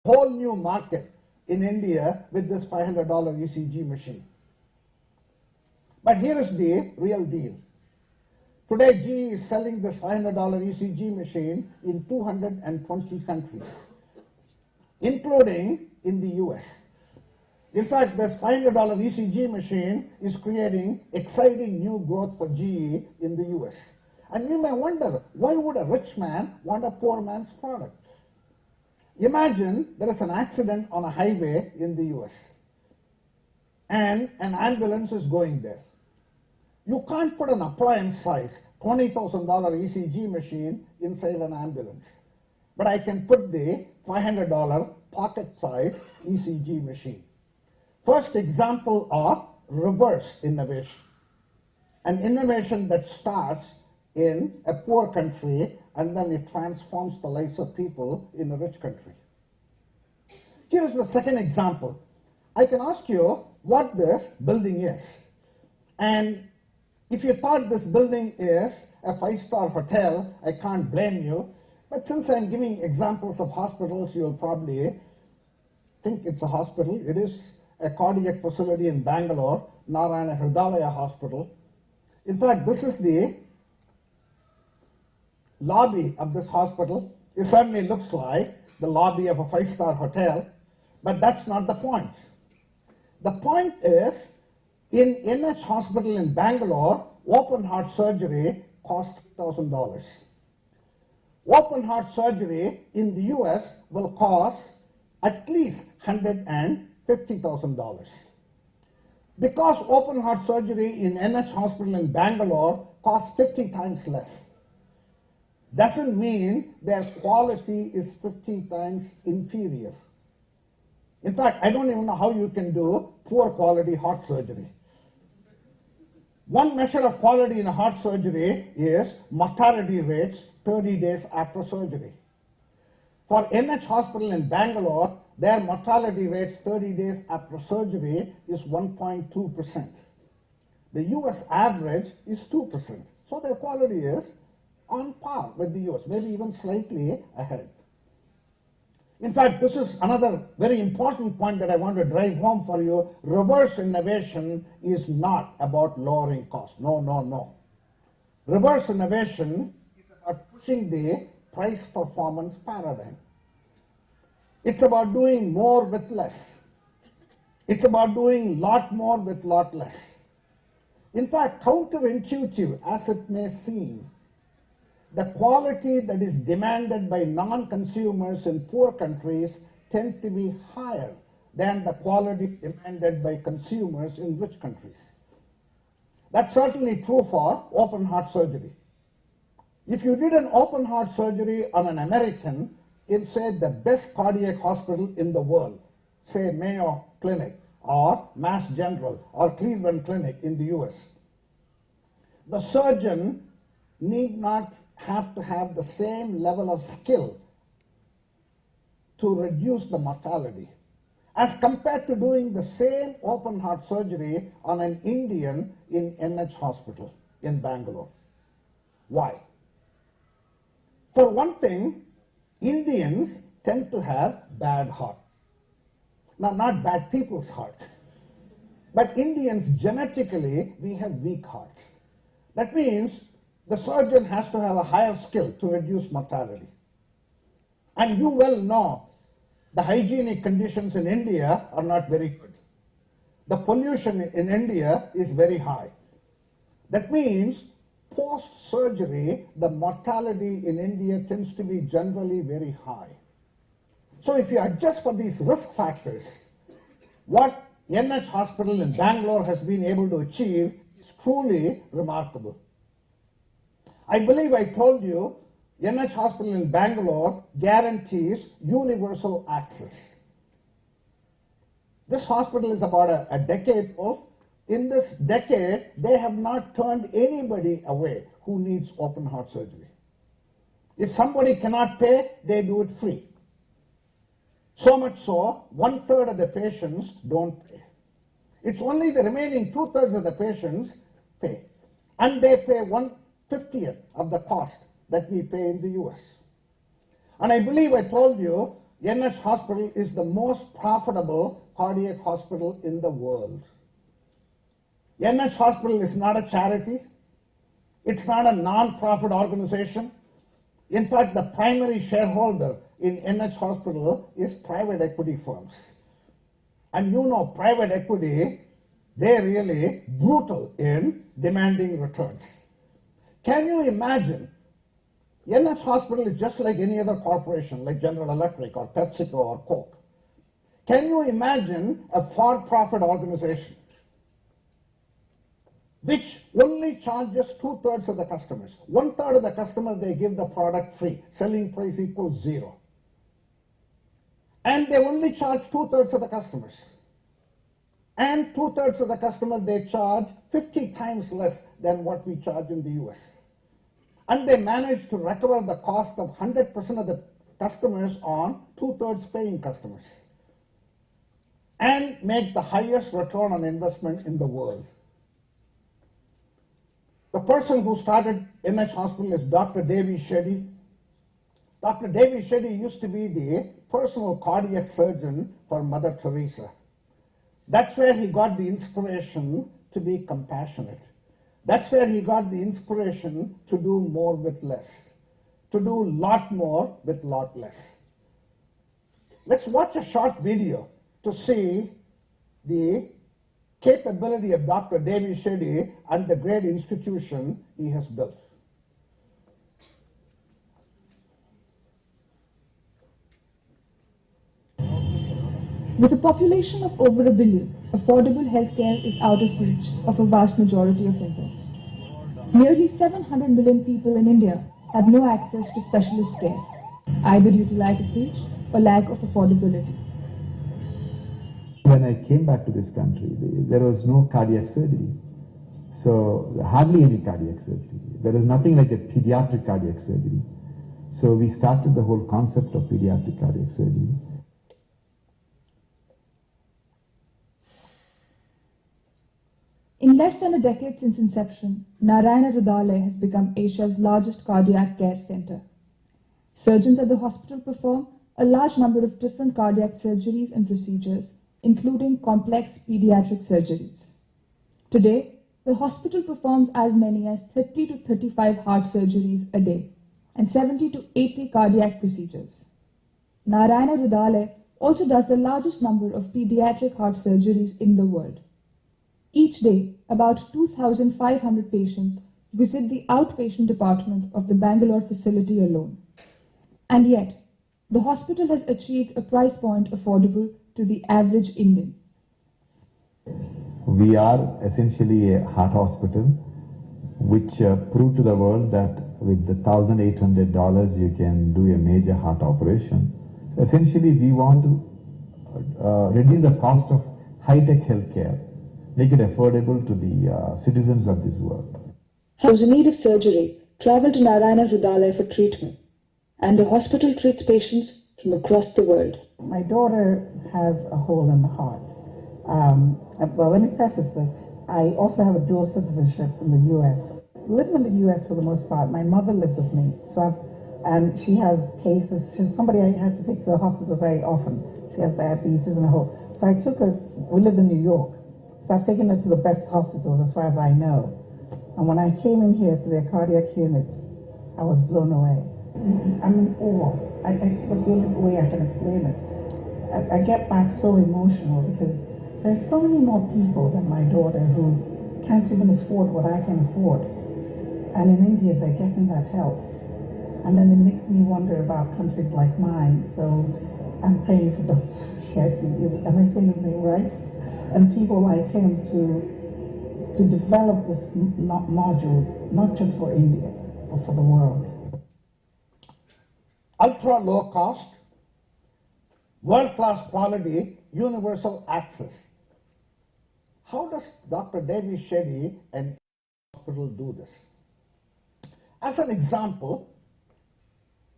whole new market in India with this $500 ECG machine. But here is the real deal. Today, GE is selling this $500 ECG machine in 220 countries, including in the US. In fact, this $500 ECG machine is creating exciting new growth for GE in the US. And you may wonder, why would a rich man want a poor man's product? Imagine there is an accident on a highway in the US, and an ambulance is going there. You can't put an appliance-size $20,000 ECG machine inside an ambulance. But I can put the $500 pocket-size ECG machine. First example of reverse innovation. An innovation that starts in a poor country and then it transforms the lives of people in a rich country. Here's the second example. I can ask you what this building is. And if you thought this building is a five-star hotel, I can't blame you. But since I'm giving examples of hospitals, you'll probably think it's a hospital. It is a cardiac facility in Bangalore, Narayana Hridayalaya Hospital. In fact, this is the lobby of this hospital. It certainly looks like the lobby of a five-star hotel, but that's not the point. The point is, in NH Hospital in Bangalore, open heart surgery costs $1,000. Open heart surgery in the US will cost at least $150,000. Because open heart surgery in NH Hospital in Bangalore costs 50 times less, doesn't mean their quality is 50 times inferior. In fact, I don't even know how you can do poor quality heart surgery. One measure of quality in a heart surgery is mortality rates 30 days after surgery. For NH Hospital in Bangalore, their mortality rates 30 days after surgery is 1.2%. The US average is 2%. So their quality is on par with the US, maybe even slightly ahead. In fact, this is another very important point that I want to drive home for you. Reverse innovation is not about lowering costs. No, no, no. Reverse innovation is about pushing the price-performance paradigm. It's about doing more with less. It's about doing lot more with lot less. In fact, counterintuitive as it may seem, the quality that is demanded by non-consumers in poor countries tend to be higher than the quality demanded by consumers in rich countries. That's certainly true for open heart surgery. If you did an open heart surgery on an American in, say, the best cardiac hospital in the world, say Mayo Clinic or Mass General or Cleveland Clinic in the US, the surgeon need not have to have the same level of skill to reduce the mortality as compared to doing the same open heart surgery on an Indian in NH Hospital in Bangalore. Why? For one thing, Indians tend to have bad hearts. Now, not bad people's hearts, but Indians genetically, we have weak hearts. That means the surgeon has to have a higher skill to reduce mortality. And you well know the hygienic conditions in India are not very good. The pollution in India is very high. That means post-surgery, the mortality in India tends to be generally very high. So if you adjust for these risk factors, what NH Hospital in Bangalore has been able to achieve is truly remarkable. I believe I told you NH Hospital in Bangalore guarantees universal access. This hospital is about a decade old. In this decade, they have not turned anybody away who needs open heart surgery. If somebody cannot pay, they do it free. So much so, 1/3 of the patients don't pay. It's only the remaining 2/3 of the patients pay. And they pay 1/50th of the cost that we pay in the US. And I believe I told you NH Hospital is the most profitable cardiac hospital in the world. NH Hospital is not a charity. It's not a non-profit organization. In fact, the primary shareholder in NH Hospital is private equity firms. And you know, private equity, they're really brutal in demanding returns. Can you imagine? NH Hospital is just like any other corporation, like General Electric or PepsiCo or Coke. Can you imagine a for-profit organization which only charges 2/3 of the customers? 1/3 of the customers, they give the product free. Selling price equals 0. And they only charge 2/3 of the customers. And 2/3 of the customers, they charge 50 times less than what we charge in the US. And they manage to recover the cost of 100% of the customers on 2/3 paying customers. And make the highest return on investment in the world. The person who started NH Hospital is Dr. Devi Shetty. Dr. Devi Shetty used to be the personal cardiac surgeon for Mother Teresa. That's where he got the inspiration to be compassionate. That's where he got the inspiration to do more with less, to do a lot more with lot less. Let's watch a short video to see the capability of Dr. Devi Shetty and the great institution he has built. With a population of over 1 billion, affordable healthcare is out of reach of a vast majority of Indians. Nearly 700 million people in India have no access to specialist care, either due to lack of reach or lack of affordability. When I came back to this country, there was no cardiac surgery. So hardly any cardiac surgery. There was nothing like a pediatric cardiac surgery. So we started the whole concept of pediatric cardiac surgery. In less than a decade since inception, Narayana Hrudayalaya has become Asia's largest cardiac care center. Surgeons at the hospital perform a large number of different cardiac surgeries and procedures, including complex pediatric surgeries. Today, the hospital performs as many as 30 to 35 heart surgeries a day and 70 to 80 cardiac procedures. Narayana Hrudayalaya also does the largest number of pediatric heart surgeries in the world. Each day, about 2,500 patients visit the outpatient department of the Bangalore facility alone. And yet, the hospital has achieved a price point affordable to the average Indian. We are essentially a heart hospital which proved to the world that with the $1,800 you can do a major heart operation. Essentially, we want to reduce the cost of high-tech healthcare, make it affordable to the citizens of this world. Those in need of surgery travel to Narayana Hrudayalaya for treatment, and the hospital treats patients from across the world. My daughter has a hole in the heart. Well, let me preface this. I also have a dual citizenship in the U.S. Living in the U.S. for the most part, my mother lived with me, and she has cases. She's somebody I had to take to the hospital very often. She has diabetes and a whole. So I took her. We lived in New York, so I've taken her to the best hospitals as far as I know. And when I came in here to their cardiac unit, I was blown away. I'm in awe. That's the only way I can explain it. I get back so emotional because there's so many more people than my daughter who can't even afford what I can afford. And in India, they're getting that help. And then it makes me wonder about countries like mine. So I'm praying for Dr. Shetty. Am I saying his name right? And people like him to develop this module, not just for India, but for the world. Ultra low cost, world-class quality, universal access. How does Dr. Devi Shetty and hospital do this? As an example,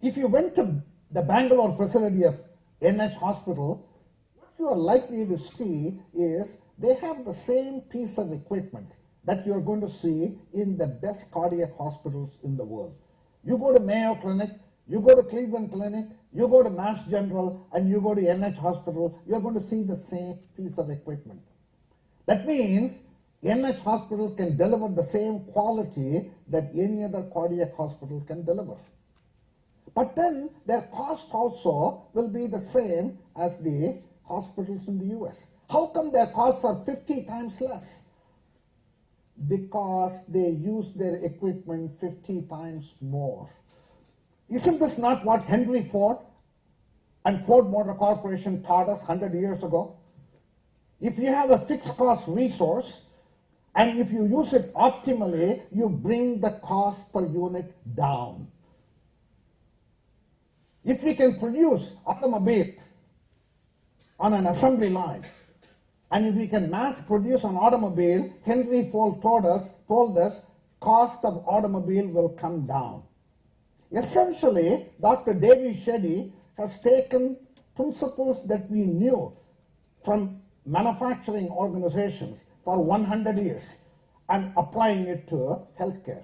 if you went to the Bangalore facility of NH Hospital, what you are likely to see is they have the same piece of equipment that you are going to see in the best cardiac hospitals in the world. You go to Mayo Clinic, you go to Cleveland Clinic, You go to Mass General and you go to NH Hospital, you're going to see the same piece of equipment. That means NH Hospital can deliver the same quality that any other cardiac hospital can deliver. But then their cost also will be the same as the hospitals in the US. How come their costs are 50 times less? Because they use their equipment 50 times more. Isn't this not what Henry Ford and Ford Motor Corporation taught us 100 years ago? If you have a fixed cost resource, and if you use it optimally, you bring the cost per unit down. If we can produce automobiles on an assembly line, and if we can mass produce an automobile, Henry Ford told us cost of automobile will come down. Essentially, Dr. David Shetty has taken principles that we knew from manufacturing organizations for 100 years and applying it to healthcare.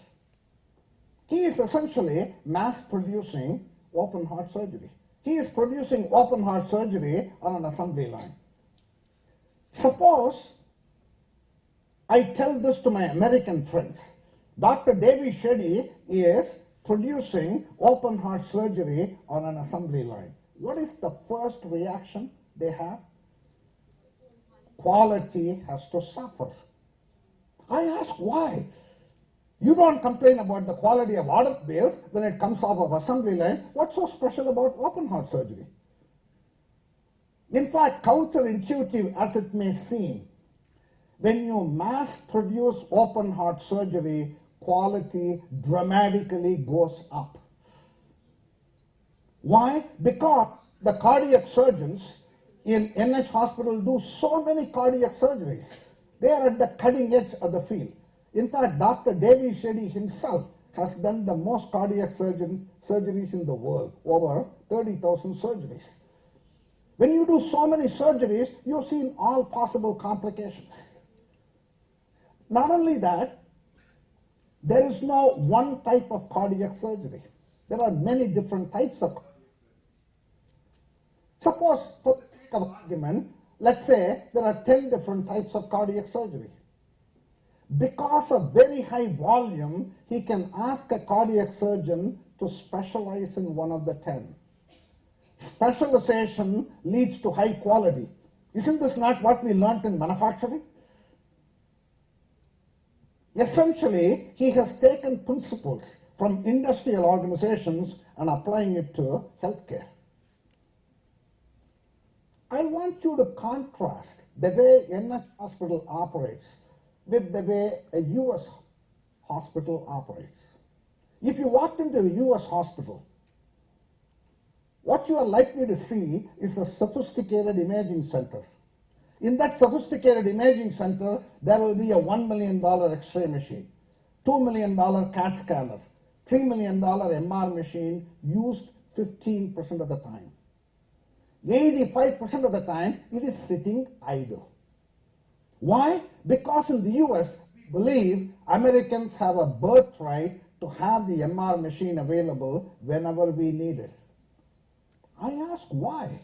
He is essentially mass producing open heart surgery. He is producing open heart surgery on an assembly line. Suppose I tell this to my American friends. Dr. David Shetty is producing open heart surgery on an assembly line. What is the first reaction they have? Quality has to suffer. I ask why. You don't complain about the quality of automobiles when it comes off of assembly line. What's so special about open heart surgery? In fact, counterintuitive as it may seem, when you mass produce open heart surgery, quality dramatically goes up. Why? Because the cardiac surgeons in NH Hospital do so many cardiac surgeries. They are at the cutting edge of the field. In fact, Dr. David Shetty himself has done the most cardiac surgeries in the world, over 30,000 surgeries. When you do so many surgeries, you've seen all possible complications. Not only that, there is no one type of cardiac surgery. There are many different types of. Suppose, for the sake of argument, let's say there are 10 different types of cardiac surgery. Because of very high volume, he can ask a cardiac surgeon to specialize in one of the 10. Specialization leads to high quality. Isn't this not what we learned in manufacturing? Essentially, he has taken principles from industrial organizations and applying it to healthcare. I want you to contrast the way NH Hospital operates with the way a US hospital operates. If you walked into a US hospital, what you are likely to see is a sophisticated imaging center. In that sophisticated imaging center, there will be a $1 million X-ray machine, $2 million CAT scanner, $3 million MR machine used 15% of the time. 85% of the time, it is sitting idle. Why? Because in the US, we believe Americans have a birthright to have the MR machine available whenever we need it. I ask why.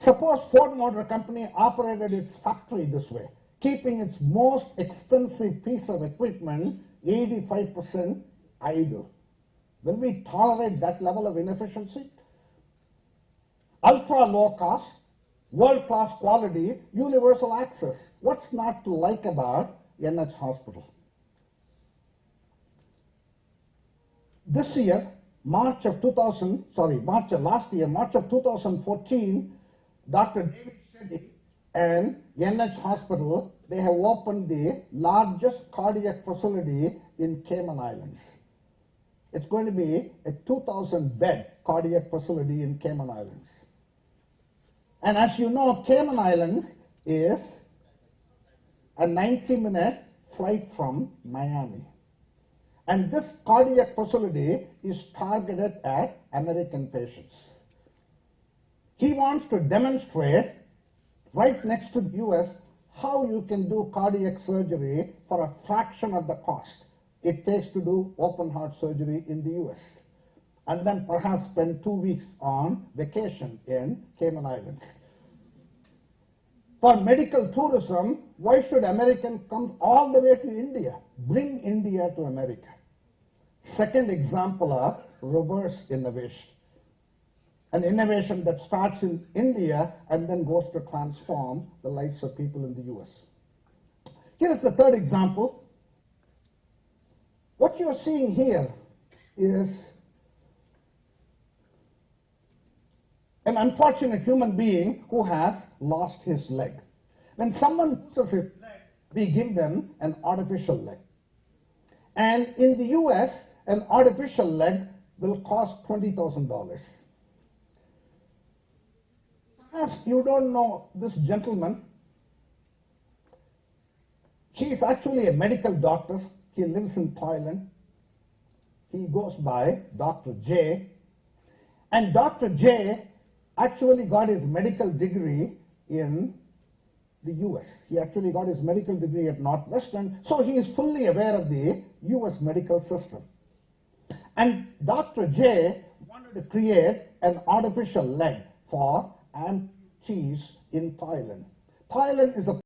Suppose Ford Motor Company operated its factory this way, keeping its most expensive piece of equipment 85% idle. Will we tolerate that level of inefficiency? Ultra low cost, world-class quality, universal access. What's not to like about NH Hospital? This year, March of last year, March of 2014, Dr. David Shetty and NH Hospital, they have opened the largest cardiac facility in Cayman Islands. It's going to be a 2,000-bed cardiac facility in Cayman Islands. And as you know, Cayman Islands is a 90-minute flight from Miami. And this cardiac facility is targeted at American patients. He wants to demonstrate right next to the US how you can do cardiac surgery for a fraction of the cost it takes to do open heart surgery in the US. and then perhaps spend 2 weeks on vacation in Cayman Islands. For medical tourism, why should Americans come all the way to India? Bring India to America. Second example of reverse innovation. An innovation that starts in India and then goes to transform the lives of people in the US. Here is the third example. What you're seeing here is an unfortunate human being who has lost his leg. When someone loses his leg, we give them an artificial leg. And in the US, an artificial leg will cost $20,000. Perhaps you don't know this gentleman. He is actually a medical doctor. He lives in Thailand. He goes by Dr. J. And Dr. J actually got his medical degree in the US. He actually got his medical degree at Northwestern, so he is fully aware of the US medical system. And Dr. J wanted to create an artificial leg for amputees in Thailand. Thailand is a